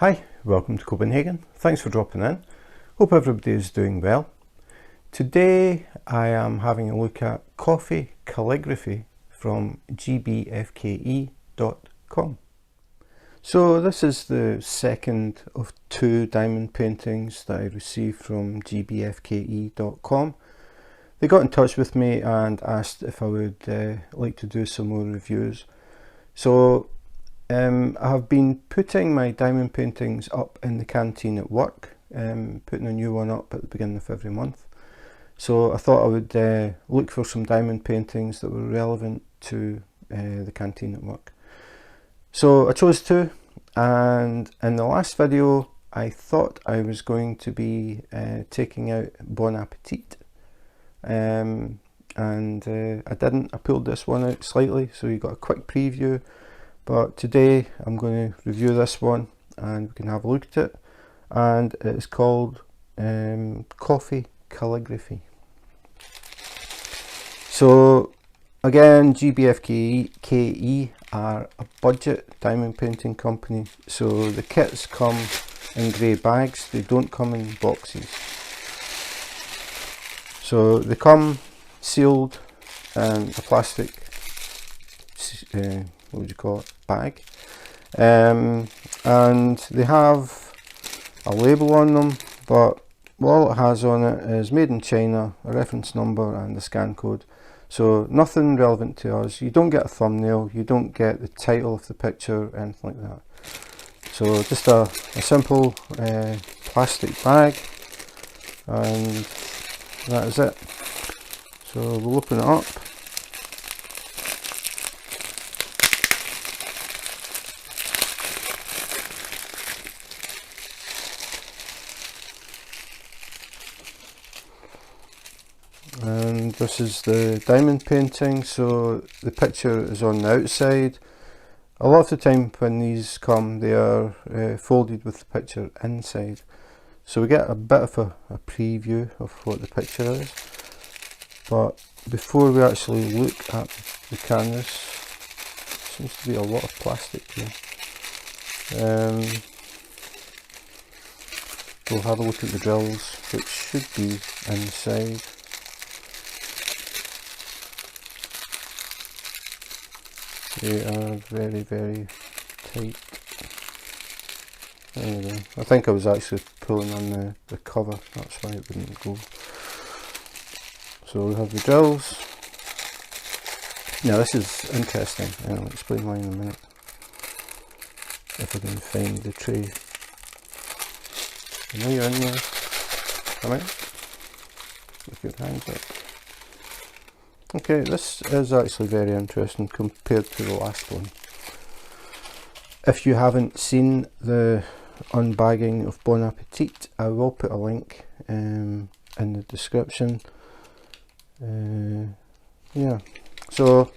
Hi, welcome to Copenhagen. Thanks for dropping in. Hope everybody is doing well. Today I am having a look at Coffee Calligraphy from GBFKE.com. So this is the second of two diamond paintings that I received from GBFKE.com. They got in touch with me and asked if I would like to do some more reviews. So I have been putting my diamond paintings up in the canteen at work, putting a new one up at the beginning of every month. So I thought I would look for some diamond paintings that were relevant to the canteen at work. So I chose two, and in the last video I thought I was going to be taking out Bon Appetit, and I didn't. I pulled this one out slightly, so you got a quick preview. But today I'm going to review this one and we can have a look at it, and it is called Coffee Calligraphy. So again, GBFKE are a budget diamond painting company, so the kits come in grey bags, they don't come in boxes. So they come sealed in a plastic what would you call it, bag, and they have a label on them, but all it has on it is made in China, a reference number and a scan code, so nothing relevant to us. You don't get a thumbnail, you don't get the title of the picture, anything like that. So just a simple plastic bag, and that is it. So we'll open it up. And this is the diamond painting, so the picture is on the outside. A lot of the time when these come, they are folded with the picture inside, so we get a bit of a preview of what the picture is. But before we actually look at the canvas, seems to be a lot of plastic here. We'll have a look at the drills, which should be inside. They are very, very tight. There we go. I think I was actually pulling on the cover, that's why it wouldn't go. So we have the drills. Now this is interesting, and I'll explain why in a minute, if I can find the tray. I know you're in there. Come out. With your hands up. Okay, this is actually very interesting compared to the last one. If you haven't seen the unbagging of Bon Appetit, I will put a link in the description. Yeah, so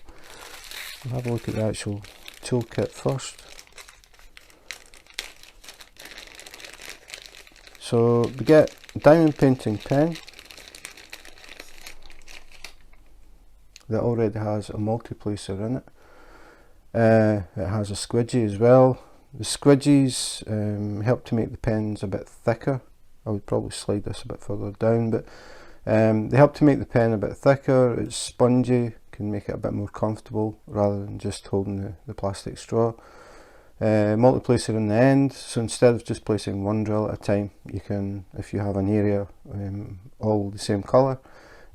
we'll have a look at the actual toolkit first. So we get a diamond painting pen that already has a multi-placer in it. It has a squidgy as well. The squidgies help to make the pens a bit thicker. I would probably slide this a bit further down, but they help to make the pen a bit thicker. It's spongy, can make it a bit more comfortable rather than just holding the plastic straw. Multi-placer in the end, so instead of just placing one drill at a time, you can, if you have an area all the same colour,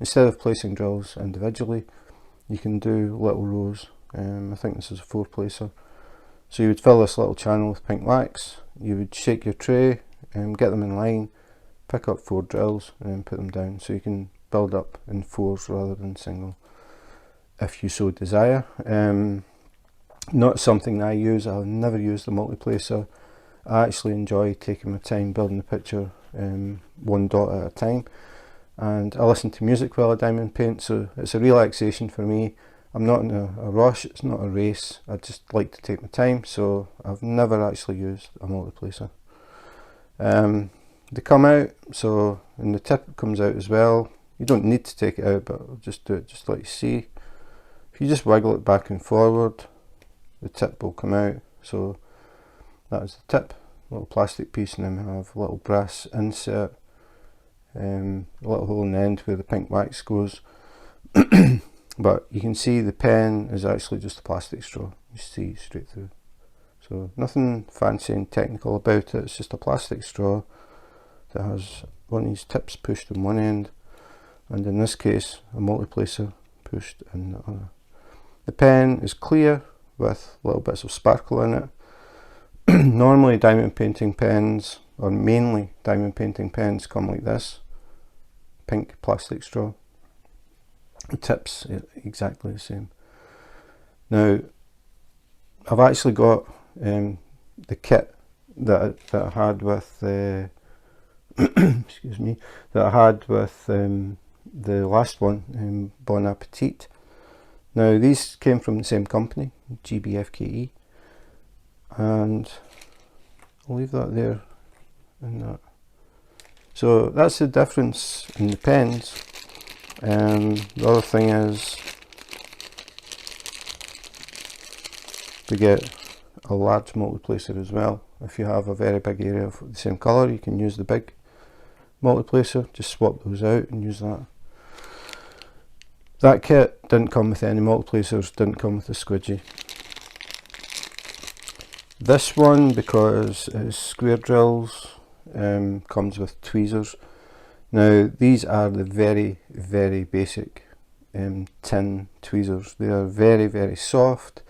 instead of placing drills individually, you can do little rows. I think this is a 4-placer. So you would fill this little channel with pink wax, you would shake your tray, get them in line, pick up 4 drills and then put them down, so you can build up in 4s rather than single, if you so desire. Not something that I use. I've never used the multi-placer. I actually enjoy taking my time building the picture one dot at a time, and I listen to music while I diamond paint, so it's a relaxation for me. I'm not in a rush, it's not a race, I just like to take my time, so I've never actually used a multi-placer. They come out, so, and the tip comes out as well. You don't need to take it out, but I'll just do it just like you see. If you just wiggle it back and forward, the tip will come out. So that is the tip. little plastic piece, and then we have a little brass insert, a little hole in the end where the pink wax goes. But you can see the pen is actually just a plastic straw. You see straight through. So nothing fancy and technical about it. It's just a plastic straw that has one of these tips pushed in one end, and in this case a multiplacer pushed in the other. The pen is clear with little bits of sparkle in it. Normally diamond painting pens, or mainly diamond painting pens, come like this, pink plastic straw. The tips are exactly the same. Now I've actually got the kit that I had with excuse me, that I had with the last one, Bon Appetit. Now these came from the same company, GBFKE, and I'll leave that there and that. So that's the difference in the pens. The other thing is to get a large multiplacer as well. If you have a very big area of the same colour, you can use the big multiplacer, just swap those out and use that. That kit didn't come with any multiplacers, didn't come with a squidgy. This one, because it's square drills, comes with tweezers. Now these are the very, very basic tin tweezers. They are very, very soft.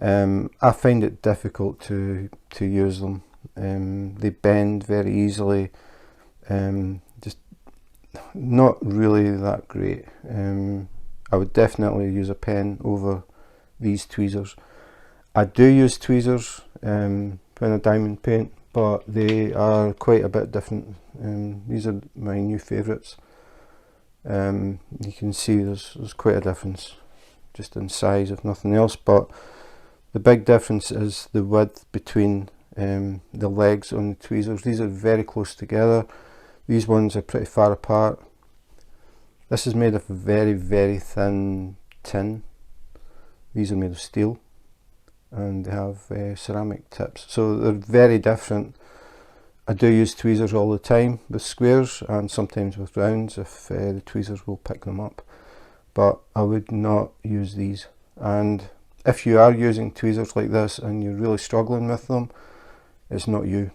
I find it difficult to use them. They bend very easily. Just not really that great. I would definitely use a pen over these tweezers. I do use tweezers when I diamond paint, but they are quite a bit different. These are my new favourites. You can see there's quite a difference just in size, if nothing else, but the big difference is the width between the legs on the tweezers. These are very close together. These ones are pretty far apart. This is made of very, very thin tin. These are made of steel, and they have ceramic tips, so they're very different. I do use tweezers all the time with squares and sometimes with rounds if the tweezers will pick them up, but I would not use these. And if you are using tweezers like this and you're really struggling with them, it's not you.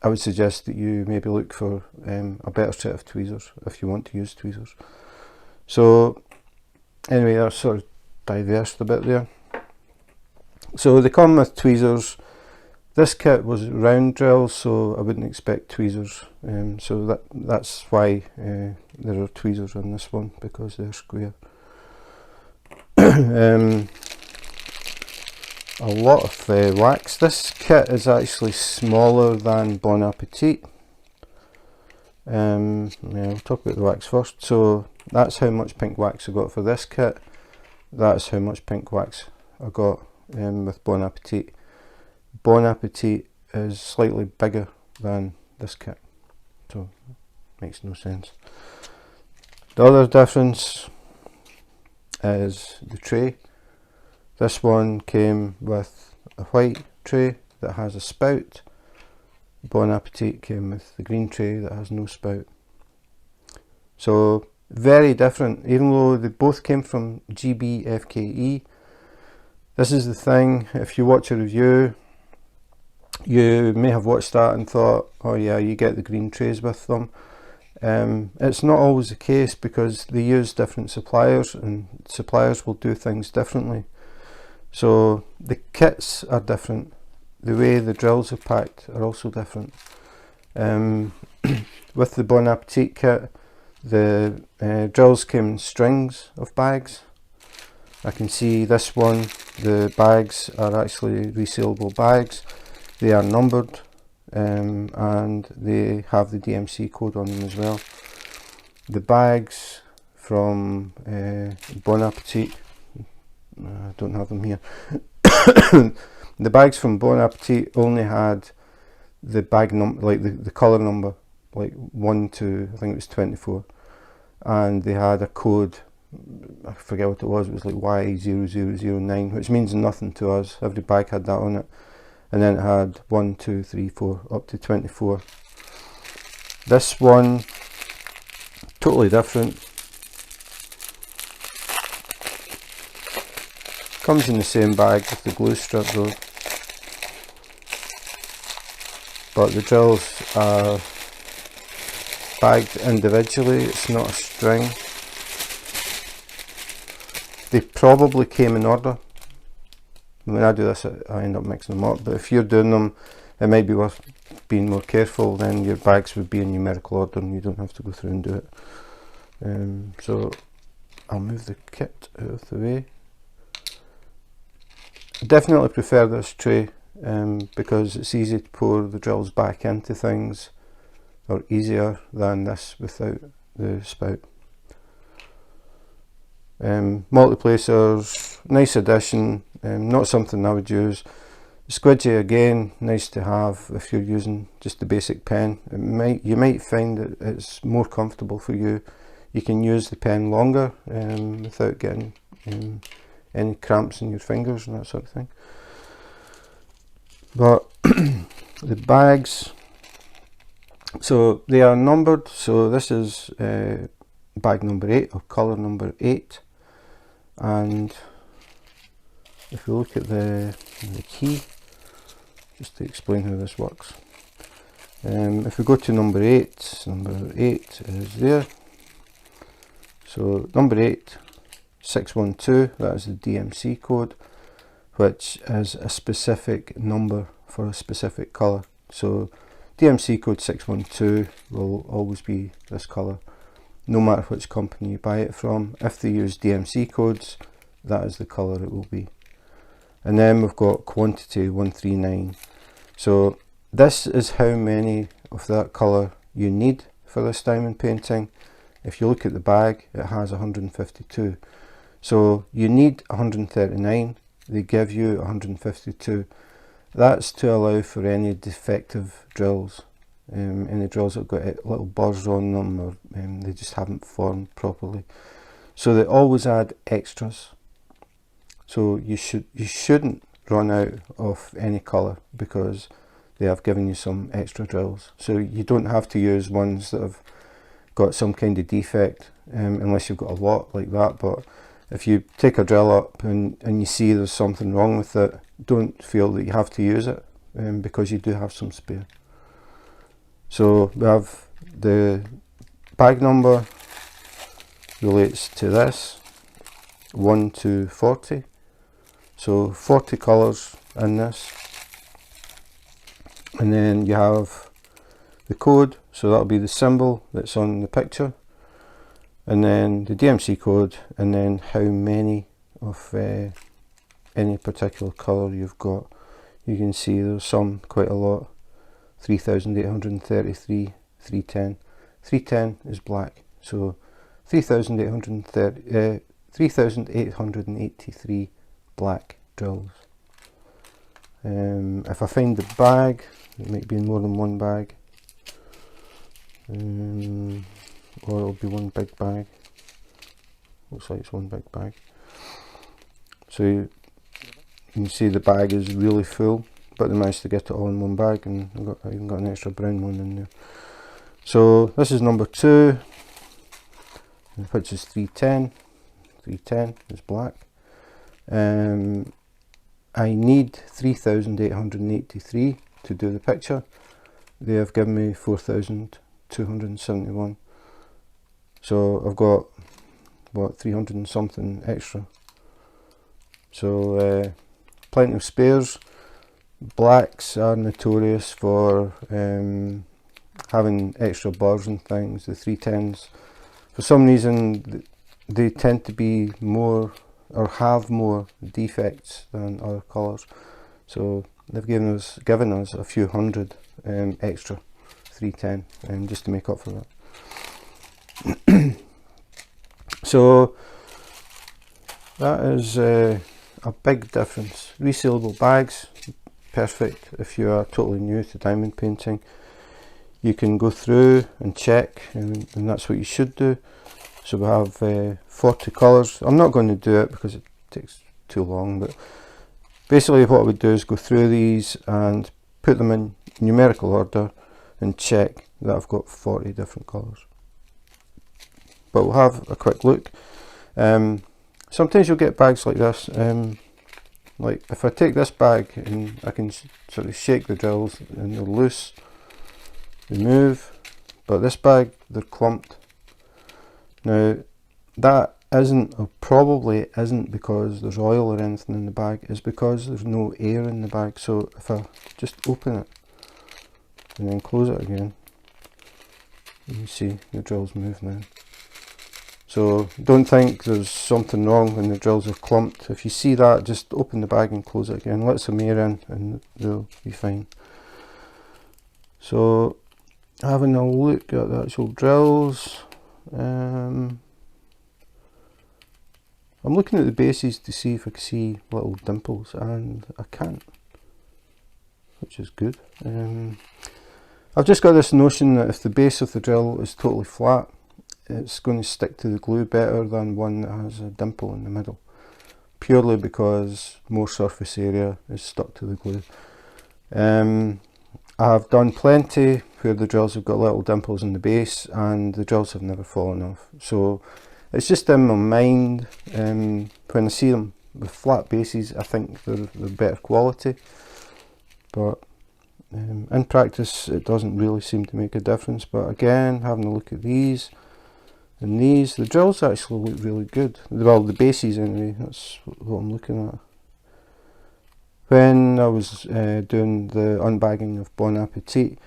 I would suggest that you maybe look for a better set of tweezers if you want to use tweezers. So anyway, I sort of diversed a bit there. So they come with tweezers. This kit was round drills, so I wouldn't expect tweezers. So that's why there are tweezers on this one, because they're square. A lot of wax. This kit is actually smaller than Bon Appetit. Yeah, we'll talk about the wax first. So that's how much pink wax I got for this kit. That's how much pink wax I got with Bon Appetit. Bon Appetit is slightly bigger than this kit, so makes no sense. The other difference is the tray. This one came with a white tray that has a spout. Bon Appetit came with the green tray that has no spout. So very different, even though they both came from GBFKE. This is the thing, if you watch a review, you may have watched that and thought, oh yeah, you get the green trays with them. It's not always the case, because they use different suppliers and suppliers will do things differently. So the kits are different. The way the drills are packed are also different. With the Bon Appetit kit, the drills came in strings of bags. I can see this one, the bags are actually resealable bags. They are numbered and they have the DMC code on them as well. The bags from Bon Appetit, I don't have them here. The bags from Bon Appetit only had the bag number, like the colour number, like 1 to, I think it was 24, and they had a code, I forget what it was like Y0009, which means nothing to us. Every bag had that on it. and then it had 1, 2, 3, 4 up to 24. This one, totally different. Comes in the same bag with the glue strip though, but the drills are bagged individually, it's not a string. They probably came in order. When I do this, I end up mixing them up, but if you're doing them, it might be worth being more careful. Then your bags would be in numerical order and you don't have to go through and do it. So I'll move the kit out of the way. I definitely prefer this tray because it's easy to pour the drills back into things, or easier than this without the spout. Multi-placers, nice addition, not something I would use. Squidgy again, nice to have if you're using just the basic pen. You might find that it's more comfortable for you. You can use the pen longer without getting any cramps in your fingers and that sort of thing. But the bags, so they are numbered. So this is bag number 8 or colour number 8, and if you look at the key, just to explain how this works, if we go to number 8 is there. So number 8, 612, that is the DMC code, which is a specific number for a specific colour. So DMC code 612 will always be this colour, no matter which company you buy it from. If they use DMC codes, that is the colour it will be. And then we've got quantity 139. So this is how many of that colour you need for this diamond painting. If you look at the bag, it has 152. So you need 139, they give you 152. That's to allow for any defective drills, any drills that have got little burrs on them, or they just haven't formed properly. So they always add extras. So you shouldn't run out of any colour because they have given you some extra drills. So you don't have to use ones that have got some kind of defect unless you've got a lot like that. But if you take a drill up and you see there's something wrong with it, don't feel that you have to use it because you do have some spare. So we have the bag number relates to this 1 to 40. So 40 colours in this, and then you have the code, so that'll be the symbol that's on the picture, and then the DMC code, and then how many of any particular colour you've got. You can see there's some, quite a lot, 3,833, 310. 310 is black, so 3,883 black drills. If I find the bag, it might be in more than one bag, or it'll be one big bag. Looks like it's one big bag. So you can see the bag is really full, but they managed to get it all in one bag, and I even got an extra brown one in there. So this is number 2, which is 310. 310 is black. I need 3,883 to do the picture. They have given me 4,271. So I've got, what, 300 and something extra. So plenty of spares. Blacks are notorious for having extra bars and things. The 310s, for some reason, they tend to be more, or have more defects than other colours. So they've given us a few hundred extra 310 just to make up for that. So that is a big difference. Resealable bags, perfect if you are totally new to diamond painting. You can go through and check, and that's what you should do. So we have 40 colours. I'm not going to do it because it takes too long, but basically what I would do is go through these and put them in numerical order and check that I've got 40 different colours. But we'll have a quick look. Sometimes you'll get bags like this. Like if I take this bag and I can sort of shake the drills and they're loose, they move, but this bag, they're clumped. Now that isn't, or probably isn't, because there's oil or anything in the bag. It's because there's no air in the bag. So if I just open it and then close it again, you can see the drills move now. So don't think there's something wrong when the drills are clumped. If you see that, just open the bag and close it again, let some air in and they'll be fine. So having a look at the actual drills, I'm looking at the bases to see if I can see little dimples, and I can't, which is good. I've just got this notion that if the base of the drill is totally flat, it's going to stick to the glue better than one that has a dimple in the middle, purely because more surface area is stuck to the glue. I've done plenty where the drills have got little dimples in the base and the drills have never fallen off. So it's just in my mind, when I see them with flat bases, I think they're better quality, but in practice it doesn't really seem to make a difference. But again, having a look at these and these, the drills actually look really good. Well, the bases anyway, that's what I'm looking at. When I was doing the unbagging of Bon Appetit,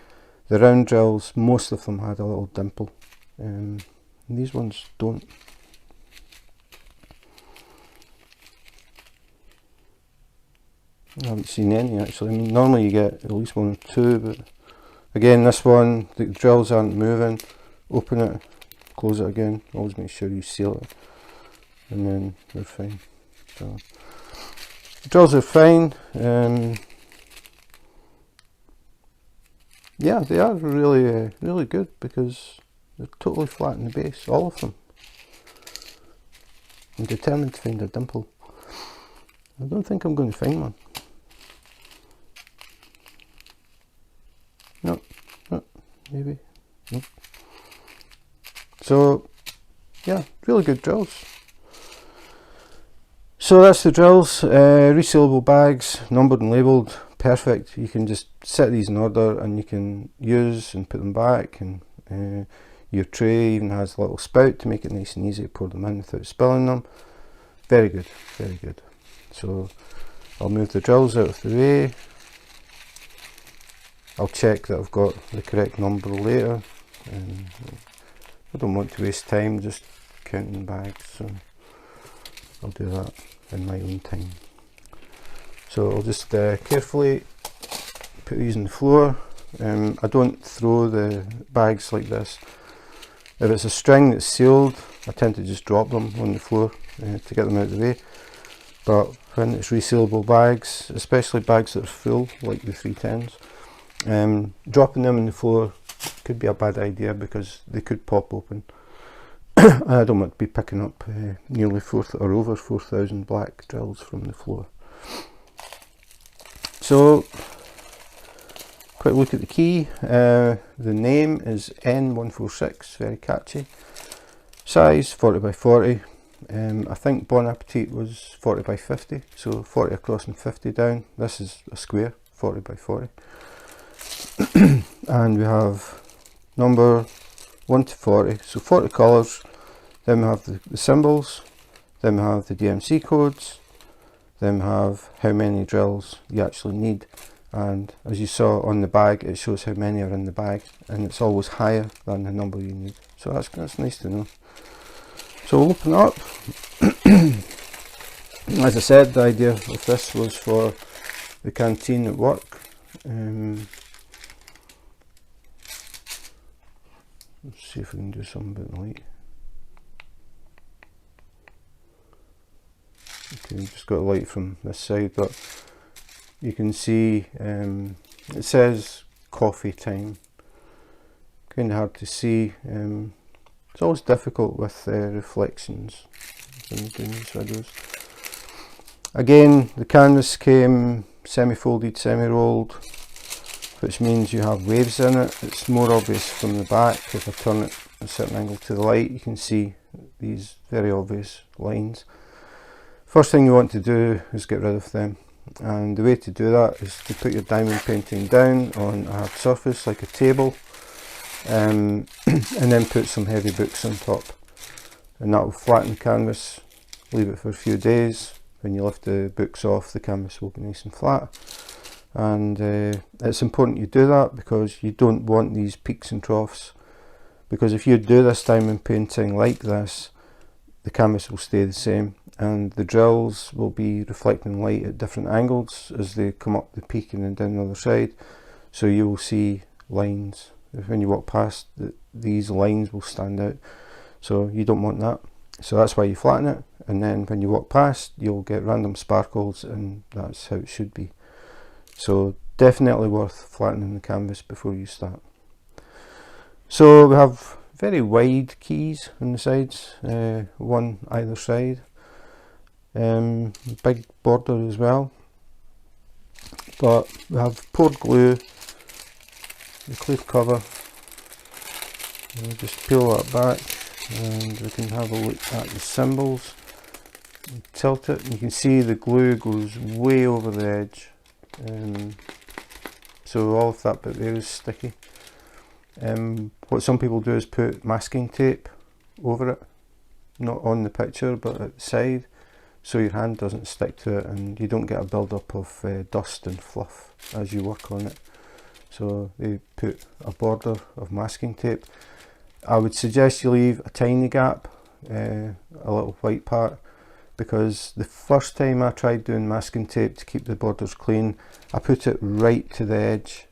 the round drills, most of them had a little dimple, and these ones don't. I haven't seen any actually. I mean, normally you get at least one or two, but again, this one, the drills aren't moving. Open it, close it again, always make sure you seal it, and then they're fine. So the drills are fine. Yeah, they are really really good, because they're totally flat in the base, all of them. I'm determined to find a dimple. I don't think I'm going to find one. No, maybe. Nope. So yeah, really good drills. So that's the drills, resealable bags, numbered and labelled, perfect. You can just set these in order and you can use and put them back, and your tray even has a little spout to make it nice and easy to pour them in without spilling them. Very good, very good. So I'll move the drills out of the way. I'll check that I've got the correct number later. I don't want to waste time just counting bags, so I'll do that in my own time. So I'll just carefully put these on the floor. I don't throw the bags like this. If it's a string that's sealed, I tend to just drop them on the floor to get them out of the way. But when it's resealable bags, especially bags that are full, like the 310s, dropping them on the floor could be a bad idea, because they could pop open. I don't want to be picking up nearly over 4,000 black drills from the floor. So, quick look at the key. The name is N146, very catchy. Size 40 by 40. I think Bon Appetit was 40 by 50, so 40 across and 50 down. This is a square, 40 by 40. And we have number 1 to 40, so 40 colours. Then we have the symbols, then we have the DMC codes, then we have how many drills you actually need, and as you saw on the bag, it shows how many are in the bag, and it's always higher than the number you need. So that's nice to know. So we'll open it up. As I said, the idea of this was for the canteen at work. Let's see if we can do something about the light. Okay, we've just got a light from this side, but you can see it says coffee time. Kind of hard to see. It's always difficult with reflections when doing these videos. Again, the canvas came semi-folded, semi-rolled, which means you have waves in it. It's more obvious from the back. If I turn it a certain angle to the light, you can see these very obvious lines. First thing you want to do is get rid of them, and the way to do that is to put your diamond painting down on a hard surface like a table, and then put some heavy books on top, and that will flatten the canvas. Leave it for a few days. When you lift the books off, the canvas will be nice and flat, and it's important you do that because you don't want these peaks and troughs, because if you do this diamond painting like this, the canvas will stay the same and the drills will be reflecting light at different angles as they come up the peak and then down the other side, so you will see lines. When you walk past, these lines will stand out, so you don't want that. So that's why you flatten it, and then when you walk past you'll get random sparkles, and that's how it should be. So definitely worth flattening the canvas before you start. So we have very wide keys on the sides, one either side, big border as well, but we have poured glue, the clear cover. We'll just peel that back and we can have a look at the symbols. Tilt it and you can see the glue goes way over the edge, so all of that bit there is sticky. What some people do is put masking tape over it, not on the picture but at the side, so your hand doesn't stick to it and you don't get a build up of dust and fluff as you work on it. So they put a border of masking tape. I would suggest you leave a tiny gap, a little white part, because the first time I tried doing masking tape to keep the borders clean, I put it right to the edge,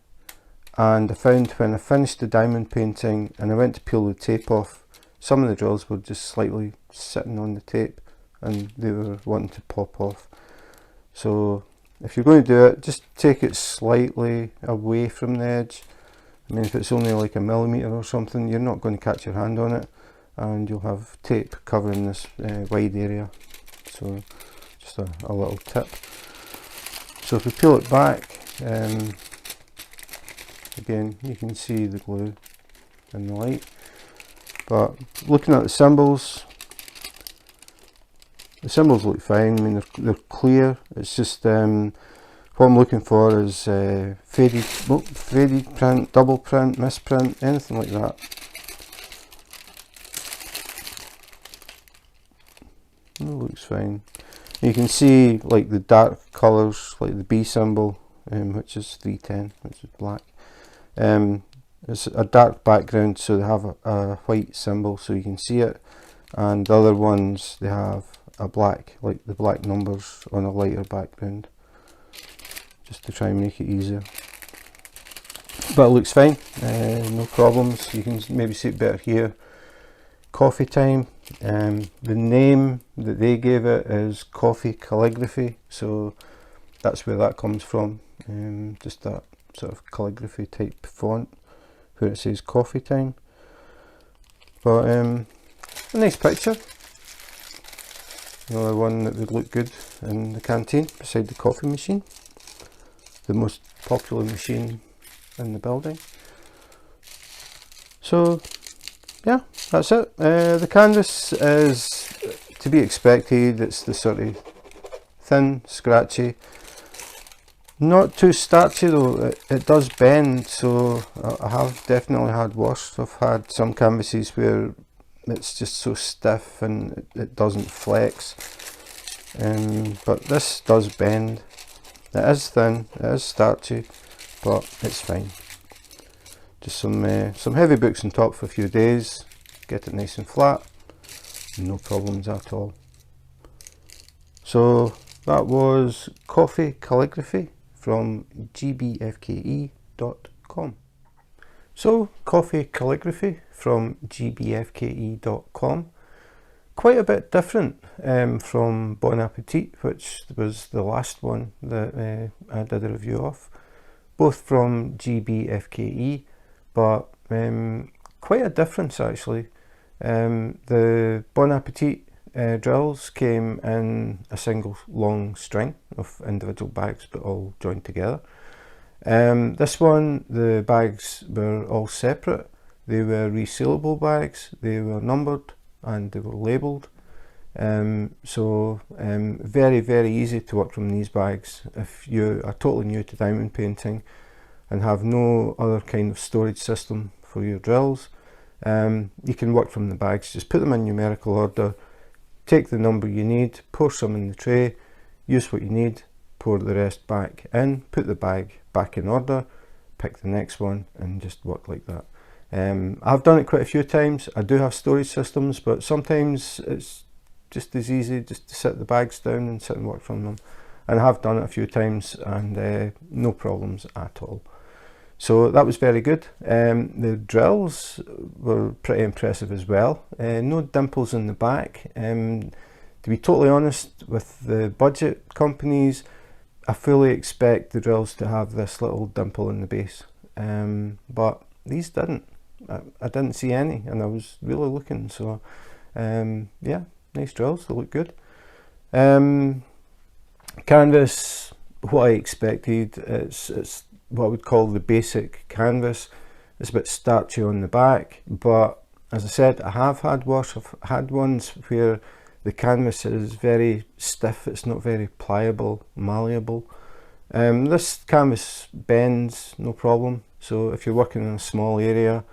and I found when I finished the diamond painting and I went to peel the tape off, some of the drills were just slightly sitting on the tape and they were wanting to pop off. So if you're going to do it, just take it slightly away from the edge. I mean, if it's only like a millimetre or something, you're not going to catch your hand on it and you'll have tape covering this wide area. So just a little tip. So if we peel it back, again you can see the glue in the light, but looking at the symbols look fine. I mean, they're clear. It's just what I'm looking for is faded print, double print, misprint, anything like that. It looks fine. You can see like the dark colours, like the B symbol, which is 310, which is black. It's a dark background, so they have a white symbol so you can see it, and the other ones they have a black, like the black numbers on a lighter background, just to try and make it easier. But it looks fine, no problems. You can maybe see it better here. Coffee time. The name that they gave it is Coffee Calligraphy, so that's where that comes from. Just that sort of calligraphy type font where it says coffee time. But a nice picture. Another one that would look good in the canteen beside the coffee machine, the most popular machine in the building. So yeah, that's it. The canvas is to be expected. It's the sort of thin, scratchy, not too starchy though. It does bend, so I have definitely had worse. I've had some canvases where it's just so stiff and it doesn't flex, but this does bend. It is thin, it is starchy, but it's fine. Just some heavy books on top for a few days, get it nice and flat, no problems at all. So that was Coffee Calligraphy from gbfke.com. So Coffee Calligraphy from gbfke.com, quite a bit different from Bon Appetit, which was the last one that I did a review of. Both from GBFKE, but quite a difference actually. The Bon Appetit drills came in a single long string of individual bags, but all joined together. This one, the bags were all separate. They were resealable bags, they were numbered and they were labelled. Very, very easy to work from these bags. If you are totally new to diamond painting and have no other kind of storage system for your drills, you can work from the bags. Just put them in numerical order, take the number you need, pour some in the tray, use what you need, pour the rest back in, put the bag back in order, pick the next one, and just work like that. I've done it quite a few times. I do have storage systems, but sometimes it's just as easy just to set the bags down and sit and work from them. And I have done it a few times, and no problems at all. So that was very good. The drills were pretty impressive as well. No dimples in the back. To be totally honest, with the budget companies, I fully expect the drills to have this little dimple in the base, but these didn't. I didn't see any, and I was really looking. So yeah, nice drills, they look good. Canvas, what I expected. It's what I would call the basic canvas. It's a bit starchy on the back, but as I said, I have had wash. I've had ones where the canvas is very stiff, it's not very pliable, malleable. This canvas bends, no problem. So if you're working in a small area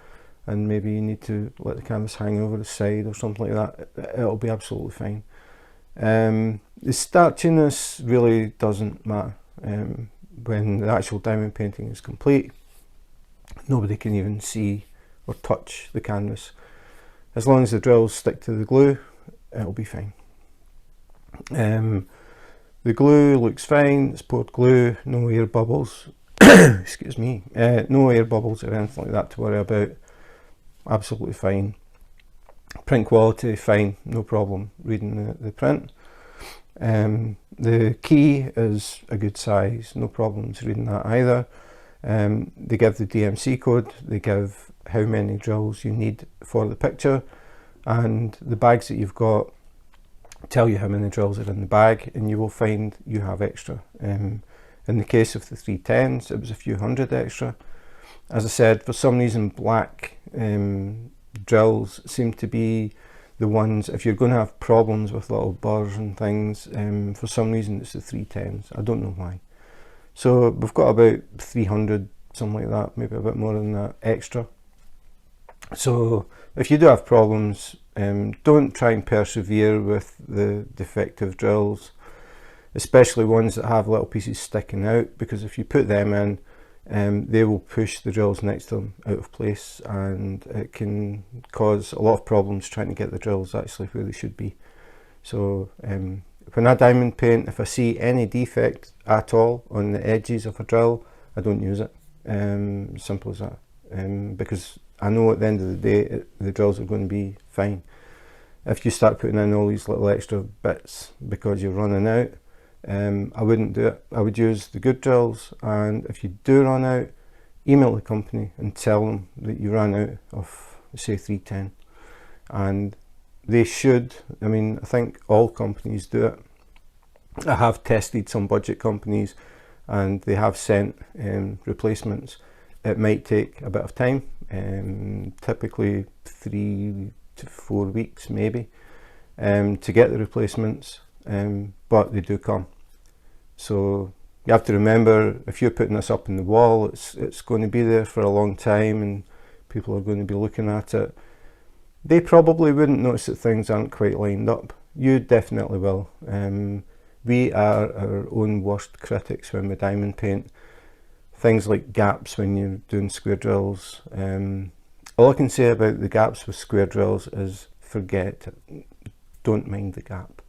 and maybe you need to let the canvas hang over the side or something like that, it'll be absolutely fine. The starchiness really doesn't matter. When the actual diamond painting is complete, nobody can even see or touch the canvas. As long as the drills stick to the glue, it'll be fine. The glue looks fine, it's poured glue, no air bubbles, excuse me, no air bubbles or anything like that to worry about. Absolutely fine. Print quality, fine, no problem reading the print. The key is a good size, no problems reading that either. They give the DMC code, they give how many drills you need for the picture, and the bags that you've got tell you how many drills are in the bag, and you will find you have extra. In the case of the 310s, it was a few hundred extra. As I said, for some reason black drills seem to be the ones, if you're going to have problems with little burrs and things, for some reason it's the 310s. I don't know why. So we've got about 300, something like that, maybe a bit more than that extra. So if you do have problems, don't try and persevere with the defective drills, especially ones that have little pieces sticking out, because if you put them in, they will push the drills next to them out of place, and it can cause a lot of problems trying to get the drills actually where they should be. So when I diamond paint, if I see any defect at all on the edges of a drill, I don't use it. Simple as that. Because I know at the end of the day the drills are going to be fine. If you start putting in all these little extra bits because you're running out, I wouldn't do it. I would use the good drills, and if you do run out, email the company and tell them that you ran out of, say, 310. And they should, I mean, I think all companies do it. I have tested some budget companies and they have sent replacements. It might take a bit of time, typically 3 to 4 weeks maybe, to get the replacements. But they do come. So you have to remember, if you're putting this up in the wall, it's going to be there for a long time and people are going to be looking at it. They probably wouldn't notice that things aren't quite lined up. You definitely will. We are our own worst critics when we diamond paint. Things like gaps when you're doing square drills. All I can say about the gaps with square drills is forget it. Don't mind the gap.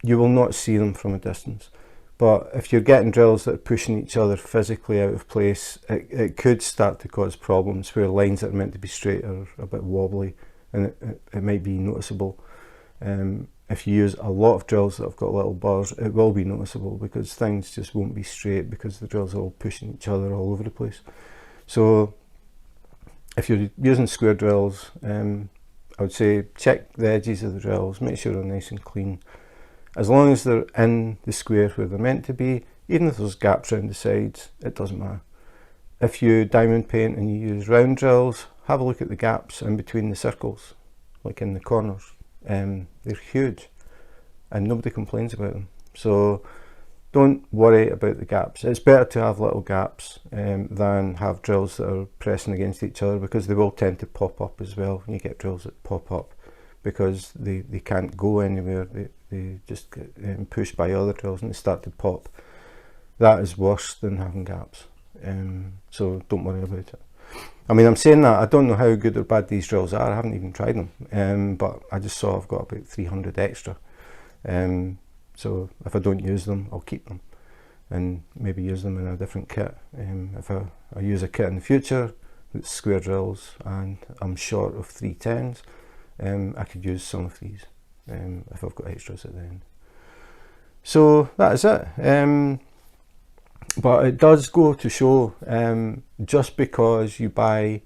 You will not see them from a distance, but if you're getting drills that are pushing each other physically out of place, it could start to cause problems where lines that are meant to be straight are a bit wobbly, and it might be noticeable. If you use a lot of drills that have got little bars, it will be noticeable because things just won't be straight because the drills are all pushing each other all over the place. So if you're using square drills, I would say check the edges of the drills, make sure they're nice and clean. As long as they're in the square where they're meant to be, even if there's gaps around the sides, it doesn't matter. If you diamond paint and you use round drills, have a look at the gaps in between the circles, like in the corners. They're huge and nobody complains about them. So don't worry about the gaps. It's better to have little gaps than have drills that are pressing against each other, because they will tend to pop up as well when you get drills that pop up, because they can't go anywhere. They just get pushed by other drills and they start to pop. That is worse than having gaps. So don't worry about it. I mean, I'm saying that, I don't know how good or bad these drills are. I haven't even tried them, but I just saw I've got about 300 extra. So if I don't use them, I'll keep them and maybe use them in a different kit. If I use a kit in the future with square drills and I'm short of 310s, I could use some of these if I've got extras at the end. So that is it. But it does go to show, just because you buy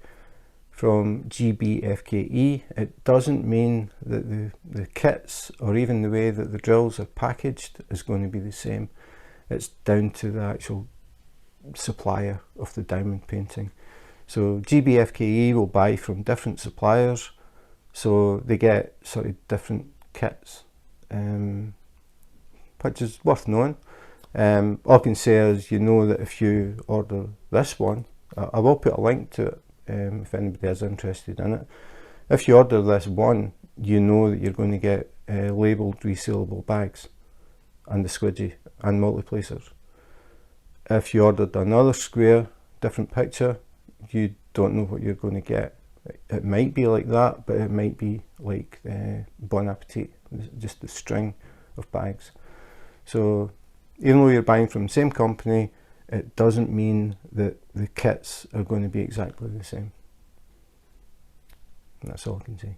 from GBFKE, it doesn't mean that the kits or even the way that the drills are packaged is going to be the same. It's down to the actual supplier of the diamond painting. So GBFKE will buy from different suppliers, so they get sort of different kits, which is worth knowing. All I can say is, you know, that if you order this one, I will put a link to it if anybody is interested in it. If you order this one, you know that you're going to get labelled resealable bags and the squidgy and multi-placers. If you ordered another square, different picture, you don't know what you're going to get. It might be like that, but it might be like Bon Appetit, just the string of bags. So even though you're buying from the same company, it doesn't mean that the kits are going to be exactly the same. And that's all I can say.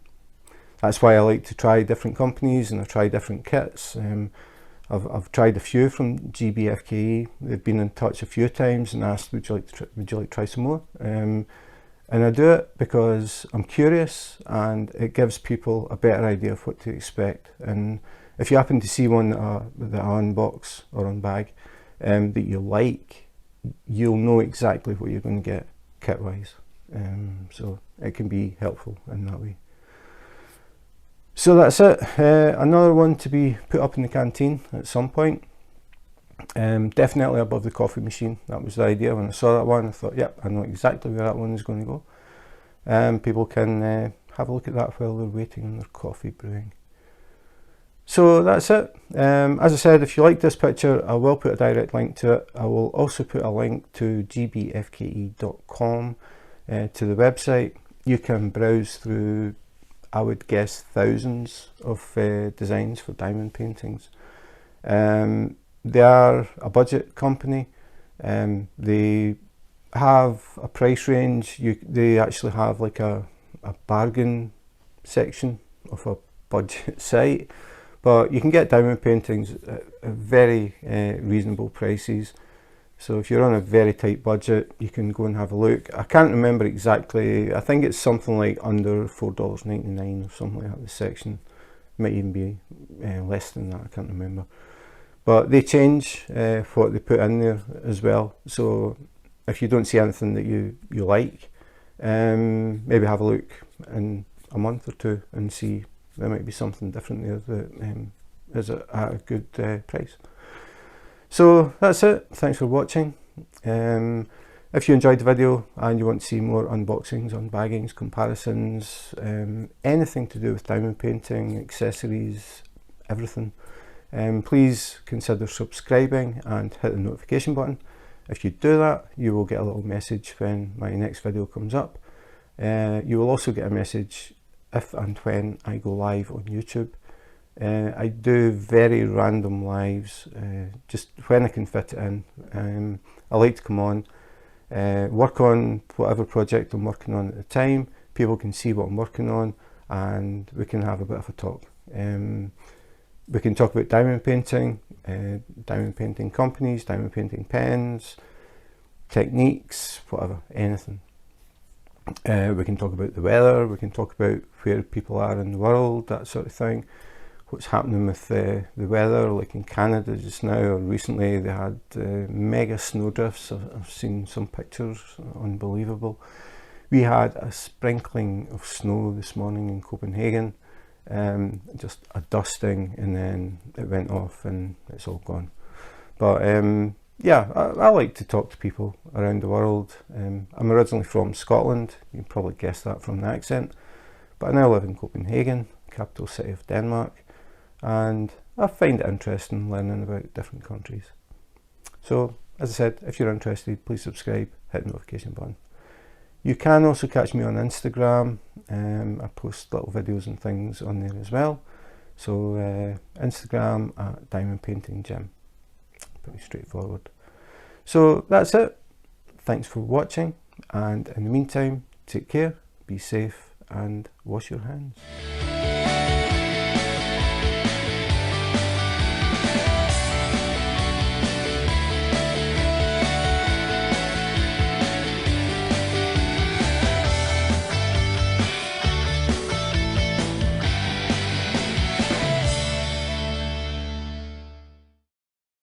That's why I like to try different companies and I try different kits. I've tried a few from GBFKE. They've been in touch a few times and asked, would you like to try some more? And I do it because I'm curious and it gives people a better idea of what to expect. And if you happen to see one that I unbox or unbag that you like, you'll know exactly what you're going to get kit wise. So it can be helpful in that way. So that's it. Another one to be put up in the canteen at some point. Definitely above the coffee machine. That was the idea. When I saw that one, I thought, yep, I know exactly where that one is going to go. People can have a look at that while they're waiting on their coffee brewing. So that's it. As I said, if you like this picture, I will put a direct link to it. I will also put a link to gbfke.com, to the website. You can browse through, I would guess, thousands of designs for diamond paintings. They are a budget company. They have a price range. They actually have like a bargain section of a budget site. But you can get diamond paintings at very reasonable prices. So if you're on a very tight budget, you can go and have a look. I can't remember exactly. I think it's something like under $4.99 or something like that, the section. It might even be less than that, I can't remember. But they change what they put in there as well. So if you don't see anything that you like, maybe have a look in a month or two and see. There might be something different there that is at a good price. So that's it. Thanks for watching. If you enjoyed the video and you want to see more unboxings, unbaggings, comparisons, anything to do with diamond painting, accessories, everything, please consider subscribing and hit the notification button. If you do that, you will get a little message when my next video comes up. You will also get a message if and when I go live on YouTube. I do very random lives, just when I can fit it in. I like to come on, work on whatever project I'm working on at the time. People can see what I'm working on and we can have a bit of a talk. We can talk about diamond painting companies, diamond painting pens, techniques, whatever, anything. We can talk about the weather, we can talk about where people are in the world, that sort of thing. What's happening with the weather, like in Canada just now, or recently they had mega snowdrifts. I've seen some pictures, unbelievable. We had a sprinkling of snow this morning in Copenhagen, just a dusting, and then it went off and it's all gone. But yeah, I like to talk to people around the world. I'm originally from Scotland, you can probably guess that from the accent, but I now live in Copenhagen, capital city of Denmark, and I find it interesting learning about different countries. So, as I said, if you're interested, please subscribe, hit the notification button. You can also catch me on Instagram. I post little videos and things on there as well. So Instagram at Diamond Painting Gym. Pretty straightforward. So that's it. Thanks for watching, and in the meantime, take care, be safe, and wash your hands.